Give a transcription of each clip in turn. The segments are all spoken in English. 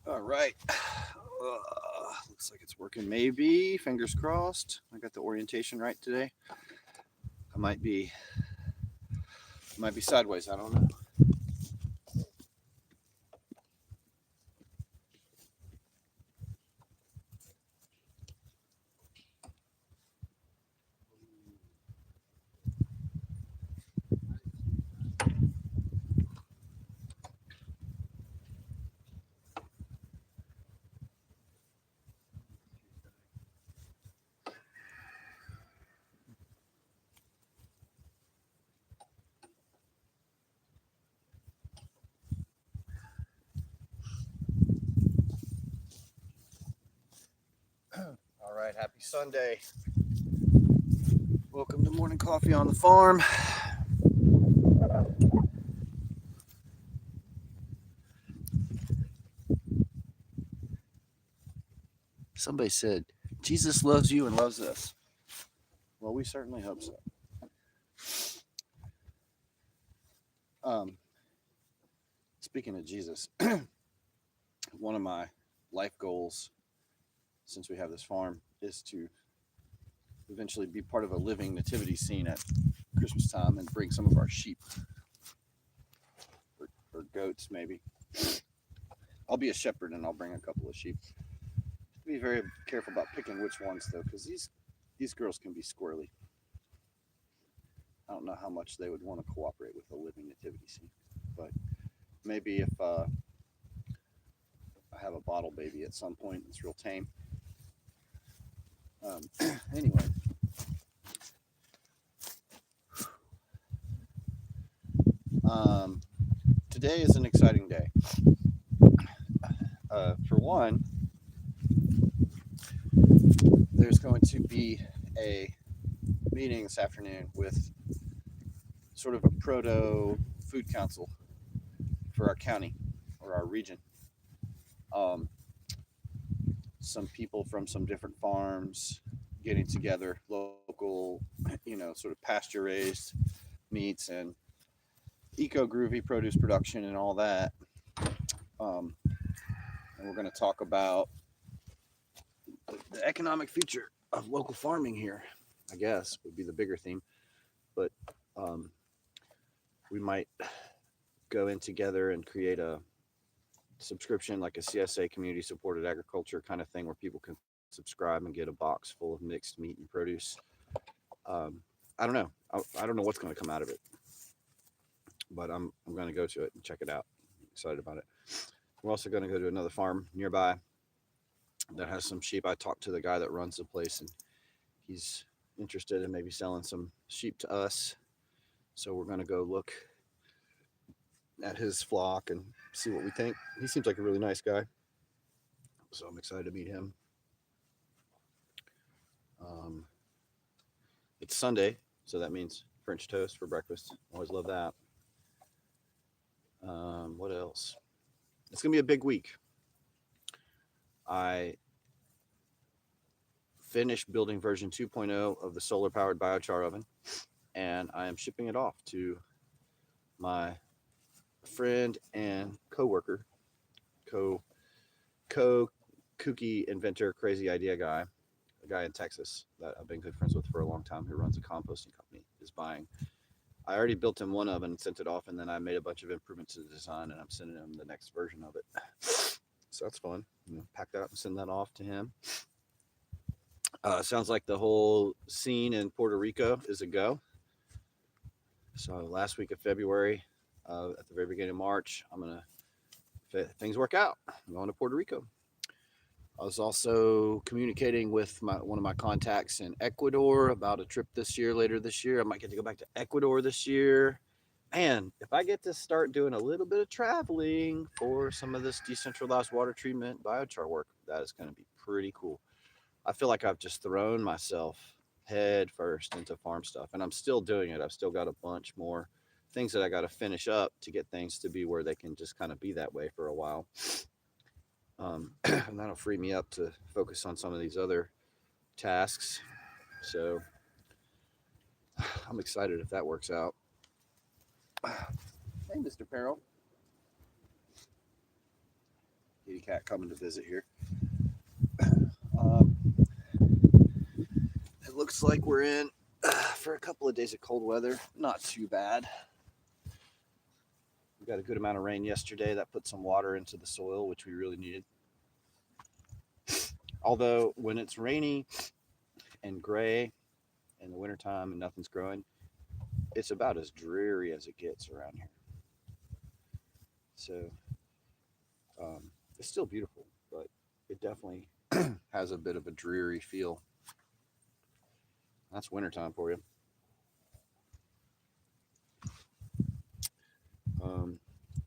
All right. Looks like it's working. Maybe. Fingers crossed. I got the orientation right today. I might be sideways. I don't know. All right. Happy Sunday. Welcome to Morning Coffee on the Farm. Somebody said, Jesus loves you and loves us. Well, we certainly hope so. Um, Speaking of Jesus, one of my life goals since we have this farm is to eventually be part of a living nativity scene at Christmas time and bring some of our sheep or goats, maybe. I'll be a shepherd and I'll bring a couple of sheep. Be very careful about picking which ones though, because these girls can be squirrely. I don't know how much they would want to cooperate with a living nativity scene, but maybe if I have a bottle baby at some point, it's real tame. Anyway, today is an exciting day. For one, there's going to be a meeting this afternoon with sort of a proto food council for our county or our region. Some people from some different farms getting together, local, sort of pasture raised meats and eco groovy produce production and all that. And we're going to talk about the economic future of local farming here, I guess, would be the bigger theme. But we might go in together and create a subscription, like a CSA, community supported agriculture kind of thing, where people can subscribe and get a box full of mixed meat and produce. Um, I don't know. I don't know what's going to come out of it, but I'm going to go to it and check it out. I'm excited about it. We're also going to go to another farm nearby that has some sheep. I talked to the guy that runs the place, and he's interested in maybe selling some sheep to us. So we're going to go look at his flock and see what we think. He seems like a really nice guy, so I'm excited to meet him. Um, it's Sunday, so that means French toast for breakfast. Always love that. What else? It's gonna be a big week. I finished building version 2.0 of the solar powered biochar oven, and I am shipping it off to my friend and coworker, co co kooky inventor, crazy idea guy, a guy in Texas that I've been good friends with for a long time, who runs a composting company, is buying. I already built him one oven and sent it off, and then I made a bunch of improvements to the design, and I'm sending him the next version of it. So that's fun. Pack that up and send that off to him. Sounds like the whole scene in Puerto Rico is a go. So last week of February, at the very beginning of March, I'm gonna, if things work out, I'm going to Puerto Rico. I was also communicating with one of my contacts in Ecuador about a trip later this year. I might get to go back to Ecuador this year. And if I get to start doing a little bit of traveling for some of this decentralized water treatment biochar work, that is going to be pretty cool. I feel like I've just thrown myself head first into farm stuff, and I'm still doing it. I've still got a bunch more things that I got to finish up to get things to be where they can just kind of be that way for a while. And that'll free me up to focus on some of these other tasks. So I'm excited if that works out. Hey, Mr. Peril. Kitty cat coming to visit here. Um, it looks like we're in for a couple of days of cold weather. Not too bad. We got a good amount of rain yesterday. That put some water into the soil, which we really needed. Although when it's rainy and gray in the wintertime and nothing's growing, it's about as dreary as it gets around here. So it's still beautiful, but it definitely has a bit of a dreary feel. That's wintertime for you.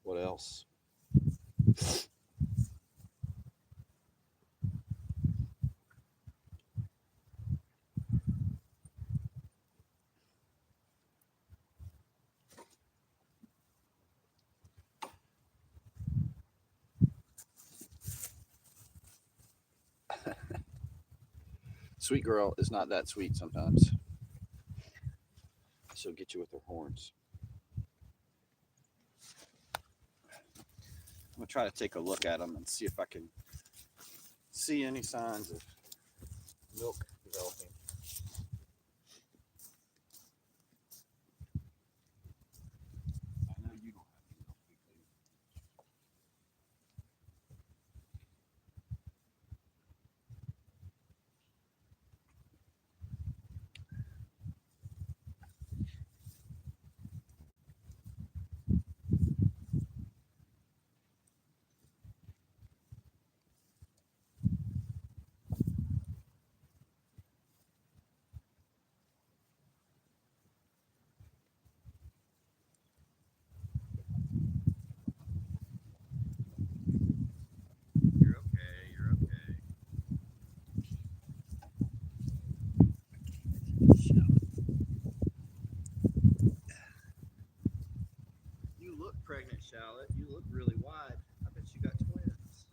What else? Sweet girl is not that sweet sometimes. She'll get you with her horns. I'm gonna try to take a look at them and see if I can see any signs of milk developing. I know you don't have any milk weekly. You're okay. You're okay. You look pregnant, Charlotte. You look really wide. I bet you got twins.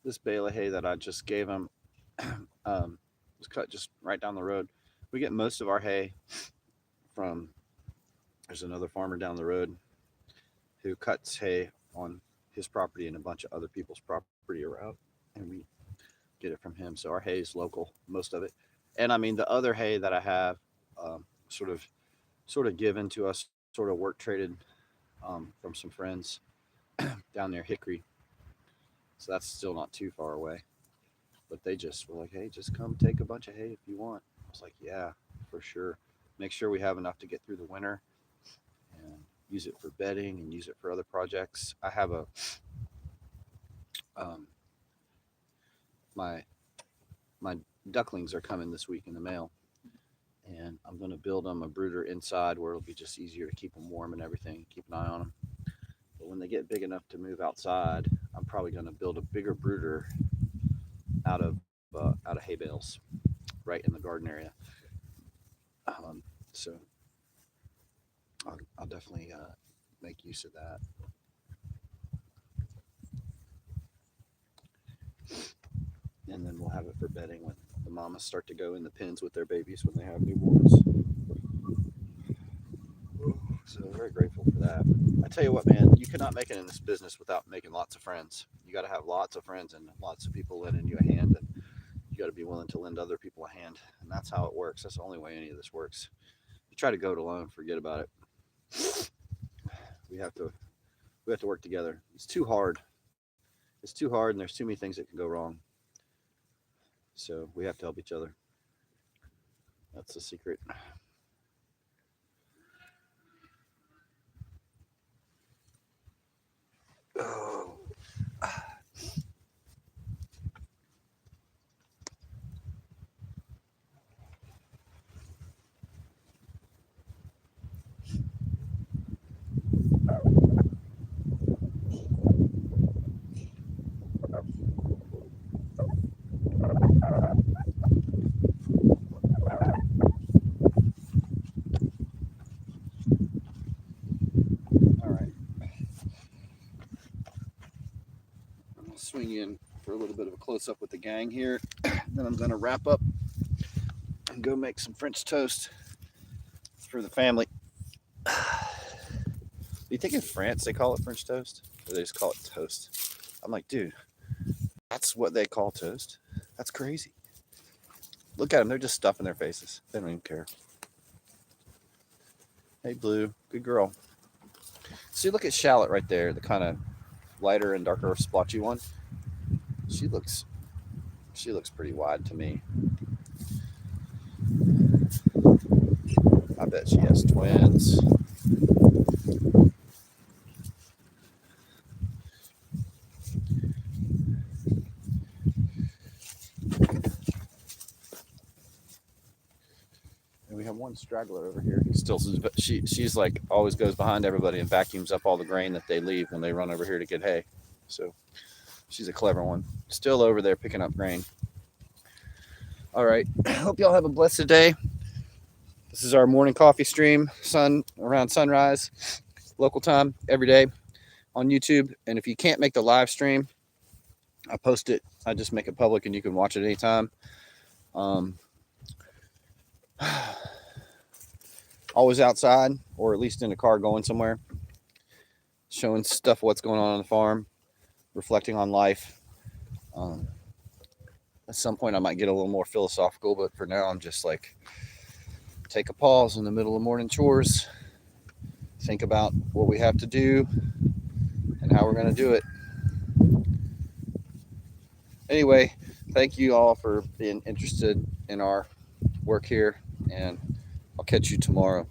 this bale of hay that I just gave him was cut just right down the road. We get most of our hay from, there's another farmer down the road who cuts hay on his property and a bunch of other people's property around, and we get it from him. So our hay is local, most of it. And I mean, the other hay that I have, um, sort of, sort of given to us, sort of work traded from some friends down near Hickory. So that's still not too far away. But they just were like, "Hey, just come take a bunch of hay if you want." I was like, "Yeah, for sure. Make sure we have enough to get through the winter and use it for bedding and use it for other projects." I have a um, my my ducklings are coming this week in the mail, and I'm going to build them a brooder inside where it'll be just easier to keep them warm and everything, keep an eye on them. But when they get big enough to move outside, I'm probably going to build a bigger brooder out of hay bales right in the garden area. So I'll definitely make use of that. And then we'll have it for bedding when the mamas start to go in the pens with their babies when they have newborns. So very grateful for that. I tell you what, man, you cannot make it in this business without making lots of friends. You got to have lots of friends and lots of people lending you a hand, and you got to be willing to lend other people a hand. And that's how it works. That's the only way any of this works. You try to go it alone, forget about it. We have to we have to work together. It's too hard. It's too hard, and there's too many things that can go wrong. So we have to help each other. That's the secret. Oh, all right. I'll swing in for a little bit of a close up with the gang here. Then I'm going to wrap up and go make some French toast for the family. Do you think in France they call it French toast? Or they just call it toast? I'm like, dude, that's what they call toast? That's crazy. Look at them. They're just stuffing their faces. They don't even care. Hey, Blue. Good girl. See, look at Shallot right there, the kind of lighter and darker splotchy one. She looks pretty wide to me. I bet she has twins. And we have one straggler over here. Still, she's like always goes behind everybody and vacuums up all the grain that they leave when they run over here to get hay. So she's a clever one. Still over there picking up grain. All right. Hope y'all have a blessed day. This is our morning coffee stream, around sunrise, local time, every day on YouTube. And if you can't make the live stream, I post it. I just make it public and you can watch it anytime. Always outside, or at least in a car going somewhere, showing stuff what's going on the farm, reflecting on life. At some point I might get a little more philosophical, but for now I'm just like, take a pause in the middle of morning chores, think about what we have to do and how we're going to do it. Anyway, thank you all for being interested in our work here, and I'll catch you tomorrow.